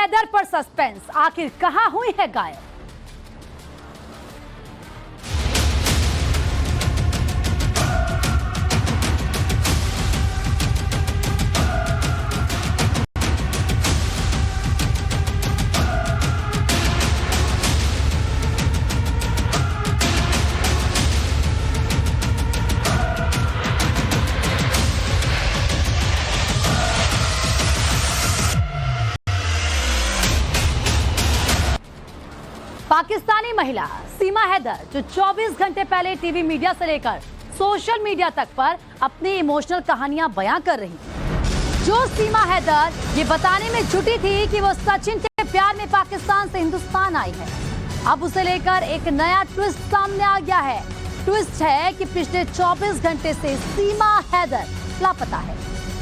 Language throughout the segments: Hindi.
हैदर पर सस्पेंस, आखिर कहां हुई है गायब? पाकिस्तानी महिला सीमा हैदर जो 24 घंटे पहले टीवी मीडिया से लेकर सोशल मीडिया तक पर अपनी इमोशनल कहानियां बयां कर रही थी। जो सीमा हैदर ये बताने में जुटी थी कि वो सचिन के प्यार में पाकिस्तान से हिंदुस्तान आई है, अब उसे लेकर एक नया ट्विस्ट सामने आ गया है। ट्विस्ट है कि पिछले 24 घंटे से सीमा हैदर लापता है।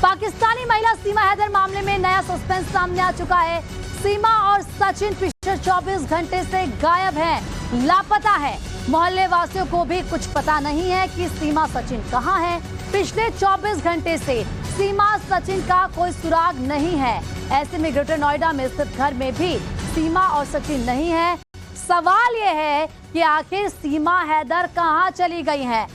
पाकिस्तानी महिला सीमा हैदर मामले में नया सस्पेंस सामने आ चुका है। सीमा और सचिन पिछले 24 घंटे से गायब हैं, लापता है। मोहल्ले वासियों को भी कुछ पता नहीं है कि सीमा सचिन कहां है। पिछले 24 घंटे से सीमा सचिन का कोई सुराग नहीं है। ऐसे में ग्रेटर नोएडा में स्थित घर में भी सीमा और सचिन नहीं है। सवाल यह है कि आखिर सीमा हैदर कहां चली गई हैं?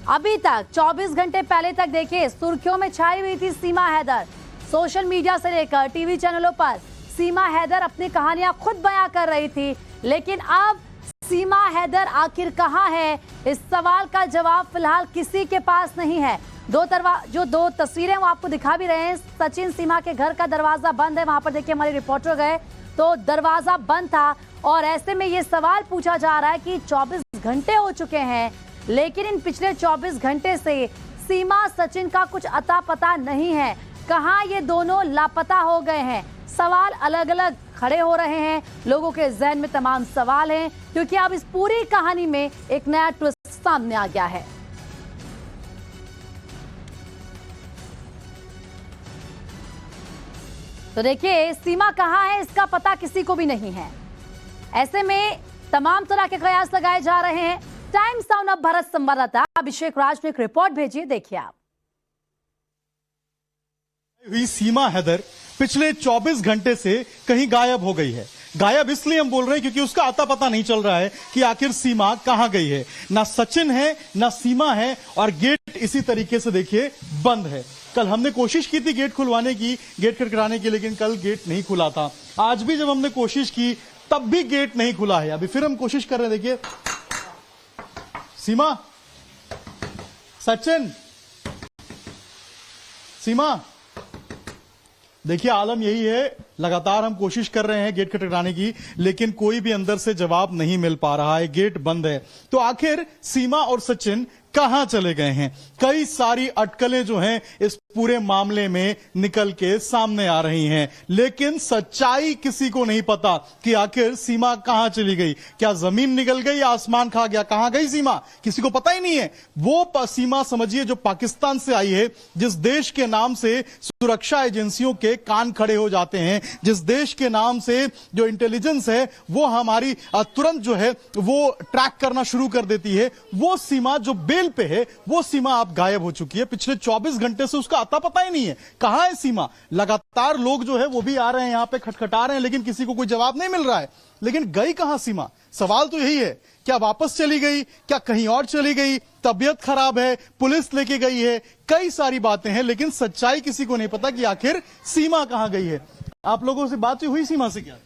अभी तक 24 घंटे पहले तक देखिए सुर्खियों में छाई हुई थी सीमा हैदर। सोशल मीडिया से लेकर टीवी चैनलों पर सीमा हैदर अपनी कहानियां खुद बयां कर रही थी, लेकिन अब सीमा हैदर आखिर कहां है, इस सवाल का जवाब फिलहाल किसी के पास नहीं है। जो दो तस्वीरें वो आपको दिखा भी रहे हैं, सचिन सीमा के घर का दरवाजा बंद है, वहां पर देखिए हमारे रिपोर्टर गए तो दरवाजा बंद था और ऐसे में ये सवाल पूछा जा रहा है कि 24 घंटे हो चुके हैं, लेकिन इन पिछले 24 घंटे से सीमा सचिन का कुछ अता पता नहीं है। कहां ये दोनों लापता हो गए हैं? सवाल अलग अलग खड़े हो रहे हैं, लोगों के जहन में तमाम सवाल हैं, क्योंकि अब इस पूरी कहानी में एक नया ट्विस्ट सामने आ गया है। तो देखिए सीमा कहां है इसका पता किसी को भी नहीं है। ऐसे में तमाम तरह के कयास लगाए जा रहे हैं। टाइम्स नाउ अब भारत संवाददाता अभिषेक राज ने एक रिपोर्ट भेजी, देखिए आप। हुई सीमा हैदर पिछले 24 घंटे से कहीं गायब हो गई है। गायब इसलिए हम बोल रहे हैं क्योंकि उसका आता पता नहीं चल रहा है कि आखिर सीमा कहां गई है। ना सचिन है ना सीमा है और गेट इसी तरीके से देखिए बंद है। कल हमने कोशिश की थी गेट खुलवाने की, गेट खटखटाने की, लेकिन कल गेट नहीं खुला था। आज भी जब हमने कोशिश की तब भी गेट नहीं खुला है। अभी फिर हम कोशिश कर रहे हैं, देखिए सीमा, सचिन, सीमा, देखिए आलम यही है। लगातार हम कोशिश कर रहे हैं गेट खटखटाने की, लेकिन कोई भी अंदर से जवाब नहीं मिल पा रहा है, गेट बंद है। तो आखिर सीमा और सचिन कहां चले गए हैं? कई सारी अटकलें जो हैं इस पूरे मामले में निकल के सामने आ रही हैं, लेकिन सच्चाई किसी को नहीं पता कि आखिर सीमा कहां चली गई। क्या जमीन निकल गई या आसमान खा गया? कहां गई सीमा किसी को पता ही नहीं है। वो सीमा समझिए जो पाकिस्तान से आई है, जिस देश के नाम से सुरक्षा एजेंसियों के कान खड़े हो जाते हैं, जिस देश के नाम से जो इंटेलिजेंस है वो हमारी तुरंत जो है वो ट्रैक करना शुरू कर देती है, वो सीमा जो बेल पे है, वो सीमा अब गायब हो चुकी है। पिछले 24 घंटे से उसका आता पता ही नहीं है कहां है सीमा। लगातार लोग जो है वो भी आ रहे हैं, यहां पे खटखटा रहे हैं, लेकिन किसी को कोई जवाब नहीं मिल रहा है। लेकिन गई कहां सीमा? सवाल तो यही है, क्या वापस चली गई, क्या कहीं और चली गई, तबीयत खराब है, पुलिस लेके गई है, कई सारी बातें हैं, लेकिन सच्चाई किसी को नहीं पता कि आखिर सीमा कहां गई है। आप लोगों से बात हुई सीमा से? क्या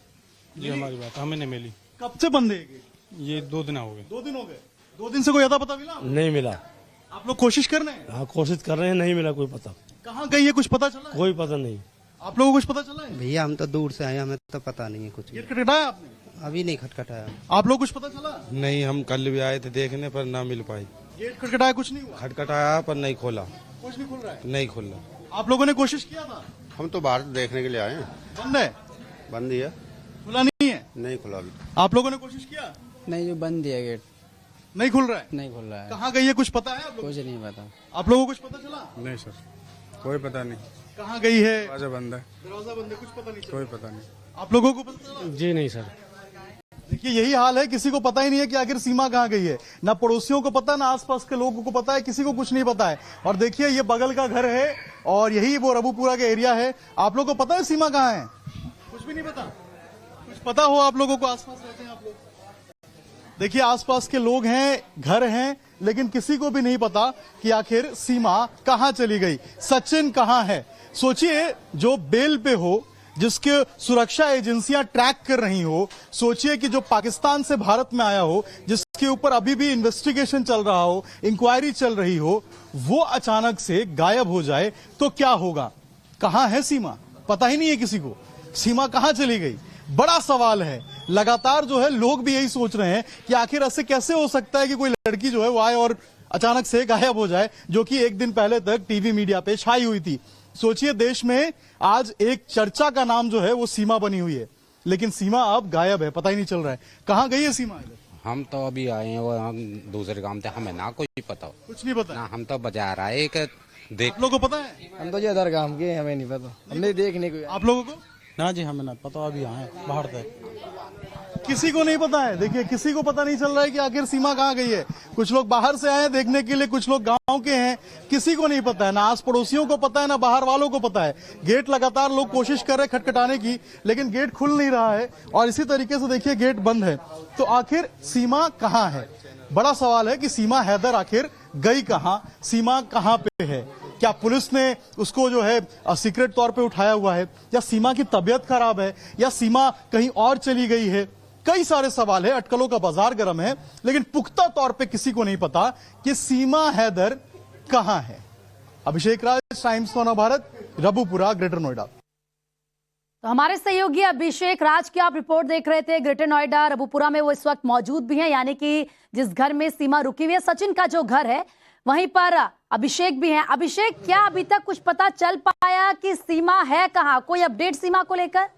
जी हमारी बात हमें नहीं मिली। कब से बंद है ये 2 दिन हो गए। 2 दिन हो गए। 2 दिन से कोई अता पता मिला? नहीं मिला। आप लोग कोशिश कर रहे हैं? हाँ कोशिश कर रहे हैं, नहीं मिला कोई पता। कहाँ गई है कुछ पता चला है? कोई पता नहीं। आप लोगों को कुछ पता चला है? भैया हम तो दूर से आए, हमें तो पता नहीं है कुछ। गेट खटखटाया आपने? अभी नहीं खटखटाया। आप लोग कुछ पता चला? नहीं, हम कल भी आए थे देखने पर ना मिल पाई। गेट खटखटाया कुछ नहीं हुआ? खटखटाया पर नहीं खोला। कुछ नहीं खुल रहा है? नहीं खुल रहा। आप लोगों ने कोशिश किया था? हम तो बाहर देखने के लिए आए हैं। बंद है? बंद ही है। खुला नहीं है? नहीं खुला अभी। आप लोगों ने कोशिश किया? नहीं, जो बंद है गेट नहीं खुल रहा है? नहीं खुल रहा है। कहाँ गई है कुछ पता है आप लोग? कुछ नहीं पता। आप लोगों को कुछ पता चला? नहीं सर, कोई पता नहीं। कहाँ गई है? दरवाजा बंद है। दरवाजा बंद है, कुछ पता नहीं चला? कोई पता नहीं। आप लोगों को पता चला? जी नहीं सर। देखिए यही हाल है, किसी को पता ही नहीं है कि आखिर सीमा कहाँ गई है। ना पड़ोसियों को पता, ना आसपास के लोगों को पता है, किसी को कुछ नहीं पता है। और देखिए ये बगल का घर है और यही वो रबूपुरा का एरिया है। आप लोगों को पता है सीमा कहाँ है? कुछ कुछ भी नहीं पता? कुछ पता हो आप लोगों को? आसपास रहते हैं आप लोग? देखिए आसपास के लोग हैं, घर हैं, लेकिन किसी को भी नहीं पता कि आखिर सीमा कहां चली गई, सचिन कहां है। सोचिए जो बेल पे हो, जिसके सुरक्षा एजेंसियां ट्रैक कर रही हो, सोचिए कि जो पाकिस्तान से भारत में आया हो, जिसके ऊपर अभी भी इन्वेस्टिगेशन चल रहा हो, इंक्वायरी चल रही हो, वो अचानक से गायब हो जाए तो क्या होगा? कहां है सीमा? पता ही नहीं है किसी को। सीमा कहां चली गई, बड़ा सवाल है। लगातार जो है लोग भी यही सोच रहे हैं कि आखिर ऐसे कैसे हो सकता है कि कोई लड़की जो है वो आए और अचानक से गायब हो जाए, जो कि एक दिन पहले तक टीवी मीडिया पे छाई हुई थी। सोचिए देश में आज एक चर्चा का नाम जो है वो सीमा बनी हुई है, लेकिन सीमा अब गायब है, पता ही नहीं चल रहा है कहां गई है सीमा। हम तो अभी आए हैं और हम दूसरे काम थे, हमें ना कोई पता हो, कुछ नहीं पता ना हम तो बाजार आए कि देख। आप लोगों को पता है? हम तो इधर काम के, हमें नहीं पता, हमने देखने को। आप लोगों को? ना जी हमें ना पता, अभी आए बाहर से। किसी को नहीं पता है। देखिए किसी को पता नहीं चल रहा है कि आखिर सीमा कहां गई है। कुछ लोग बाहर से आए हैं देखने के लिए, कुछ लोग गांव के हैं, किसी को नहीं पता है। ना आस पड़ोसियों को पता है, ना बाहर वालों को पता है। गेट लगातार लोग कोशिश कर रहे हैं खटखटाने की, लेकिन गेट खुल नहीं रहा है और इसी तरीके से देखिए गेट बंद है। तो आखिर सीमा कहां है? बड़ा सवाल है कि सीमा हैदर आखिर गई कहां, सीमा कहां पे है? क्या पुलिस ने उसको जो है सीक्रेट तौर पे उठाया हुआ है, या सीमा की तबीयत खराब है, या सीमा कहीं और चली गई है? कई सारे सवाल है, अटकलों का बाजार गर्म है, लेकिन पुख्ता तौर पे किसी को नहीं पता कि सीमा हैदर कहां है। Abhishek Raj, Times of Bharat, Rabupura, Greater Noida. तो हमारे सहयोगी अभिषेक राज की आप रिपोर्ट देख रहे थे ग्रेटर नोएडा रबुपुरा में, वो इस वक्त मौजूद भी हैं, यानी कि जिस घर में सीमा रुकी हुई है, सचिन का जो घर है, वहीं पर अभिषेक भी हैं। अभिषेक, क्या अभी तक कुछ पता चल पाया कि सीमा है कहां? कोई अपडेट सीमा को लेकर?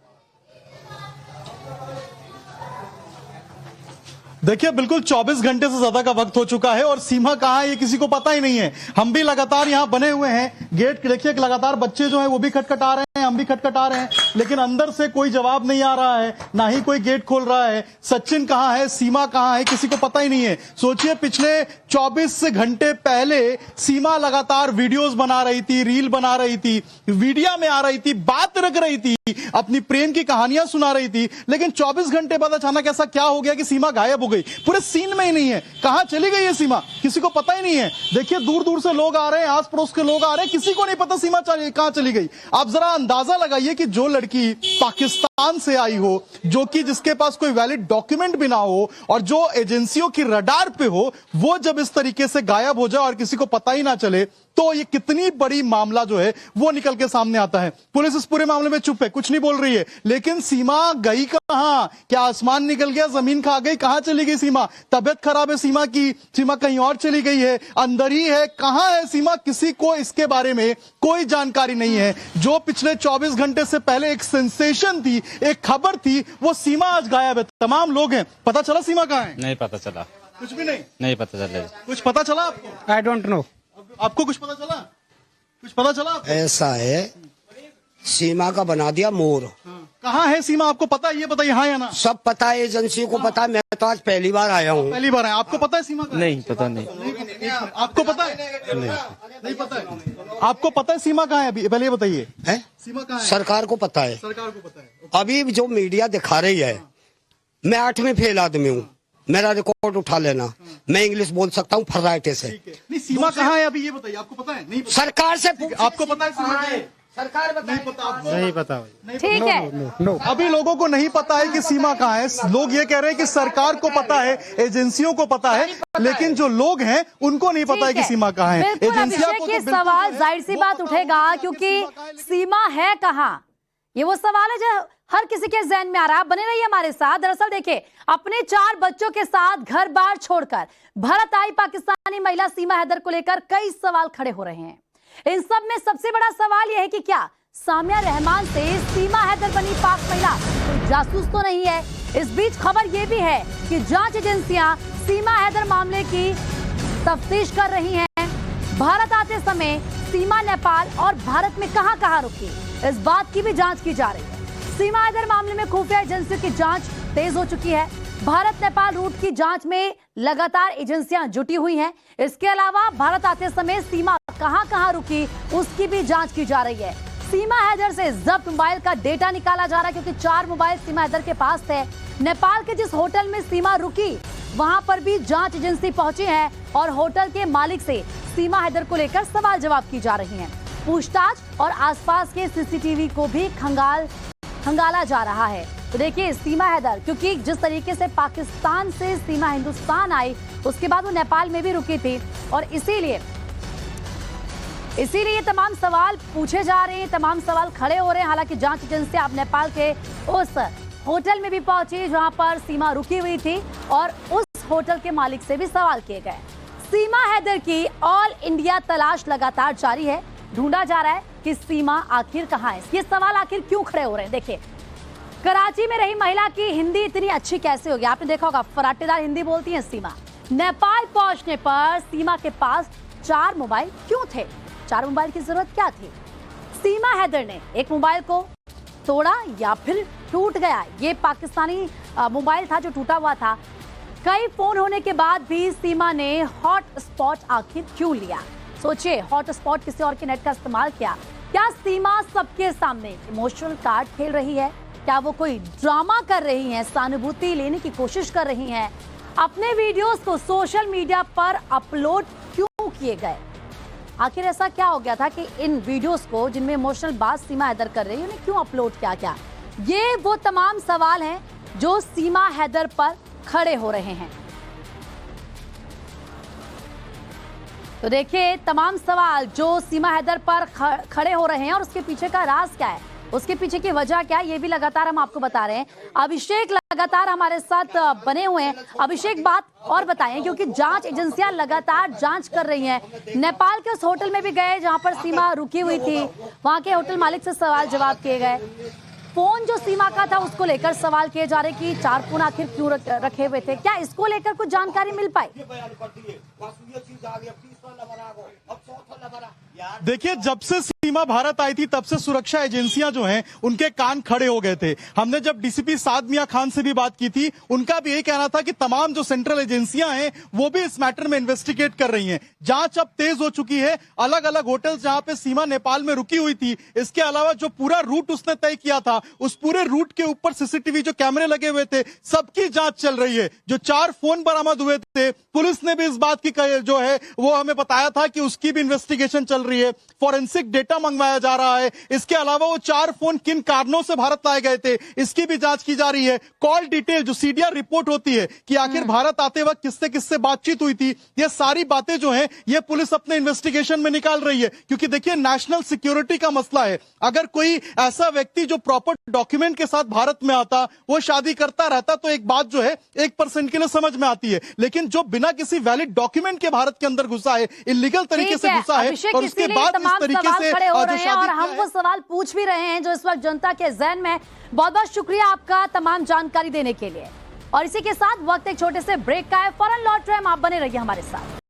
देखिए बिल्कुल 24 घंटे से ज्यादा का वक्त हो चुका है और सीमा कहां है ये किसी को पता ही नहीं है। हम भी लगातार यहां बने हुए हैं, गेट देखिए लगातार बच्चे जो हैं वो भी खटखटा रहे हैं, हम भी खटखटा रहे हैं, लेकिन अंदर से कोई जवाब नहीं आ रहा है, ना ही कोई गेट खोल रहा है। सचिन कहां है, सीमा कहां है, किसी को पता ही नहीं है। सोचिए पिछले 24 घंटे पहले सीमा लगातार वीडियोस बना रही थी, रील बना रही थी, वीडियो में आ रही थी, बात रख रही थी, अपनी प्रेम की कहानियां सुना रही थी, लेकिन 24 घंटे बाद अचानक ऐसा क्या हो गया कि सीमा गायब हो गई, पूरे सीन में ही नहीं है। कहां चली गई है सीमा, किसी को पता ही नहीं है। देखिए दूर दूर से लोग आ रहे हैं, आस पड़ोस के लोग आ रहे हैं, किसी को नहीं पता सीमा कहां चली गई। आप जरा अंदाजा लगाइए कि जो लड़की पाकिस्तान से आई हो, जो कि जिसके पास कोई वैलिड डॉक्यूमेंट भी ना हो और जो एजेंसियों की रडार पे हो, वो जब इस तरीके से गायब हो जाए और किसी को पता ही ना चले, तो ये कितनी बड़ी मामला जो है वो निकल के सामने आता है। पुलिस इस पूरे मामले में चुप है, कुछ नहीं बोल रही है, लेकिन सीमा गई कहां? क्या आसमान निकल गया, जमीन खा गई? कहां चली गई सीमा? तबियत खराब है सीमा की, सीमा कहीं और चली गई है, अंदर ही है, कहां है सीमा? किसी को इसके बारे में कोई जानकारी नहीं है। जो पिछले 24 घंटे से पहले एक सेंसेशन थी, एक खबर थी, वो सीमा आज गायब है। तमाम लोग हैं, पता चला सीमा कहां है? नहीं पता चला, कुछ भी नहीं पता चला। कुछ पता चला आपको? I don't know. आपको कुछ पता चला? कुछ पता चला आपको? ऐसा है, सीमा का बना दिया मोर। कहाँ है सीमा, आपको पता है? ये बताइए, हाँ या ना? सब पता है, एजेंसी को पता है, मैं तो आज पहली बार आया हूँ। पहली बार है, आपको पता है सीमा का? नहीं पता नहीं। आपको पता है? नहीं पता है। आपको पता है सीमा कहाँ है अभी? पहले ये बताइए, है? सीमा कहाँ है? सरकार को पता है। सरकार को पता है। अभी जो मीडिया दिखा रही है, मैं 8वीं फेल आदमी हूँ, मेरा रिकॉर्ड उठा लेना, मैं इंग्लिश बोल सकता हूँ फर्राटे से। नहीं, सीमा कहाँ है अभी ये बताइए, आपको पता है? नहीं पता। सरकार से आपको पता है सीमा कहाँ है? सरकार नहीं पता आपको? नहीं पता। ठीक है, अभी लोगों को नहीं पता है कि सीमा कहाँ है। लोग ये कह रहे हैं कि सरकार को पता है, एजेंसियों को पता है, लेकिन जो लोग हैं उनको नहीं पता है कि सीमा कहाँ है। बिल्कुल एजेंसियों अभिषेक, को ये तो बिल्कुल सवाल है, जाहिर सी वो बात पता उठेगा, है, क्योंकि सीमा कहाँ है, सीमा है कहाँ, ये वो सवाल है जो हर किसी के जहन में आ रहा है। बने रहिए हमारे साथ। दरअसल देखिए, अपने 4 बच्चों के साथ घर बार छोड़कर भारत आई पाकिस्तानी महिला सीमा हैदर को लेकर कई सवाल खड़े हो रहे हैं। इन सब में सबसे बड़ा सवाल यह है कि क्या सामिया रहमान से सीमा हैदर बनी पाक महिला कोई जासूस तो नहीं है? इस बीच खबर यह भी है कि जांच एजेंसियां सीमा हैदर मामले की तफ्तीश कर रही हैं। भारत आते समय सीमा नेपाल और भारत में कहां रुकी, इस बात की भी जांच की जा रही है। सीमा हैदर मामले में खुफिया एजेंसियों की जांच तेज हो चुकी है। भारत नेपाल रूट की जांच में लगातार एजेंसियां जुटी हुई हैं। इसके अलावा भारत आते समय सीमा कहां रुकी, उसकी भी जांच की जा रही है। सीमा हैदर से जब्त मोबाइल का डेटा निकाला जा रहा है, क्योंकि 4 मोबाइल सीमा हैदर के पास थे। नेपाल के जिस होटल में सीमा रुकी, वहां पर भी जांच एजेंसी पहुंची है और होटल के मालिक से सीमा हैदर को लेकर सवाल जवाब की जा रही हैं। पूछताछ और आसपास के सीसीटीवी को भी खंगाला जा रहा है। तो देखिए, सीमा हैदर, क्योंकि जिस तरीके से पाकिस्तान से सीमा हिंदुस्तान आई, उसके बाद वो नेपाल में भी रुकी थी और इसीलिए ये तमाम सवाल पूछे जा रहे हैं, तमाम सवाल खड़े हो रहे हैं। हालांकि जांच एजेंसी अब नेपाल के उस होटल में भी पहुंची जहां पर सीमा रुकी हुई थी और उस होटल के मालिक से भी सवाल किए गए। सीमा हैदर की ऑल इंडिया तलाश लगातार जारी है। ढूंढा जा रहा है कि सीमा आखिर कहां है। ये सवाल आखिर क्यों खड़े हो रहे हैं? देखिए, कराची में रही महिला की हिंदी इतनी अच्छी कैसे होगी? आपने देखा होगा, फराटेदार हिंदी बोलती है सीमा। नेपाल पहुंचने पर सीमा के पास 4 मोबाइल क्यों थे? 4 मोबाइल की जरूरत क्या थी? सीमा हैदर ने एक मोबाइल को तोड़ा या फिर टूट गया? ये पाकिस्तानी मोबाइल था जो टूटा हुआ था। कई फोन होने के बाद भी सीमा ने हॉट स्पॉट आखिर क्यों लिया? सोचिए, हॉट स्पॉट किसी और के नेट का इस्तेमाल किया। क्या सीमा सबके सामने इमोशनल कार्ड खेल रही है? क्या वो कोई ड्रामा कर रही हैं, सहानुभूति लेने की कोशिश कर रही हैं? अपने वीडियोस को सोशल मीडिया पर अपलोड क्यों किए गए? आखिर ऐसा क्या हो गया था कि इन वीडियोस को, जिनमें इमोशनल बात सीमा हैदर कर रही है, उन्हें क्यों अपलोड किया गया? ये वो तमाम सवाल हैं जो सीमा हैदर पर खड़े हो रहे हैं। तो देखिए, तमाम सवाल जो सीमा हैदर पर खड़े हो रहे हैं और उसके पीछे का राज क्या है, उसके पीछे की वजह क्या है, ये भी लगातार हम आपको बता रहे हैं। अभिषेक लगातार हमारे साथ बने हुए हैं। अभिषेक, बात और बताएं, क्योंकि जांच एजेंसियां लगातार जांच कर रही हैं। नेपाल के उस होटल में भी गए जहां पर सीमा रुकी हुई थी, वहां के होटल मालिक से सवाल जवाब किए गए। फोन जो सीमा का था उसको लेकर सवाल किए जा रहे कि 4 फोन आखिर क्यों रखे हुए थे? क्या इसको लेकर कुछ जानकारी मिल पाई? देखिए, जब से सीमा भारत आई थी तब से सुरक्षा एजेंसियां जो हैं उनके कान खड़े हो गए थे। हमने जब डीसीपी साद मियां खान से भी बात की थी, उनका भी यही कहना था कि तमाम जो सेंट्रल एजेंसियां हैं वो भी इस मैटर में इन्वेस्टिगेट कर रही हैं। जांच अब तेज हो चुकी है। अलग अलग होटल जहां पे सीमा नेपाल में रुकी हुई थी, इसके अलावा जो पूरा रूट उसने तय किया था, उस पूरे रूट के ऊपर सीसीटीवी जो कैमरे लगे हुए थे, सबकी जांच चल रही है। जो 4 फोन बरामद हुए थे, पुलिस ने भी इस बात की जो है वो हमें बताया था कि उसकी भी इन्वेस्टिगेशन चल रही है। फॉरेंसिक डेटा मंगवाया जा रहा है। इसके अलावा वो 4 फोन किन कारणों से भारत लाए गए थे, इसकी भी जांच की जा रही है। कॉल डिटेल, जो सीडीआर रिपोर्ट होती है कि आखिर भारत आते वक्त किससे किससे बातचीत हुई थी, ये सारी बातें जो हैं ये पुलिस अपने इन्वेस्टिगेशन में निकाल रही है। क्योंकि देखिए, नेशनल सिक्योरिटी का मसला है। अगर कोई ऐसा व्यक्ति जो प्रॉपर डॉक्यूमेंट के साथ भारत में आता, वो शादी करता रहता, तो एक बात जो है 1% के लिए समझ में आती है। लेकिन जो बिना किसी वैलिड डॉक्यूमेंट के भारत के अंदर घुसा है, इलीगल तरीके से घुसा है, और उसके बाद इस तरीके से खड़े हो रहे हैं और हम वो सवाल पूछ भी रहे हैं जो इस वक्त जनता के ज़हन में। बहुत बहुत शुक्रिया आपका तमाम जानकारी देने के लिए। और इसी के साथ वक्त एक छोटे से ब्रेक का है, फौरन लौट रहे हैं हम, आप बने रहिए हमारे साथ।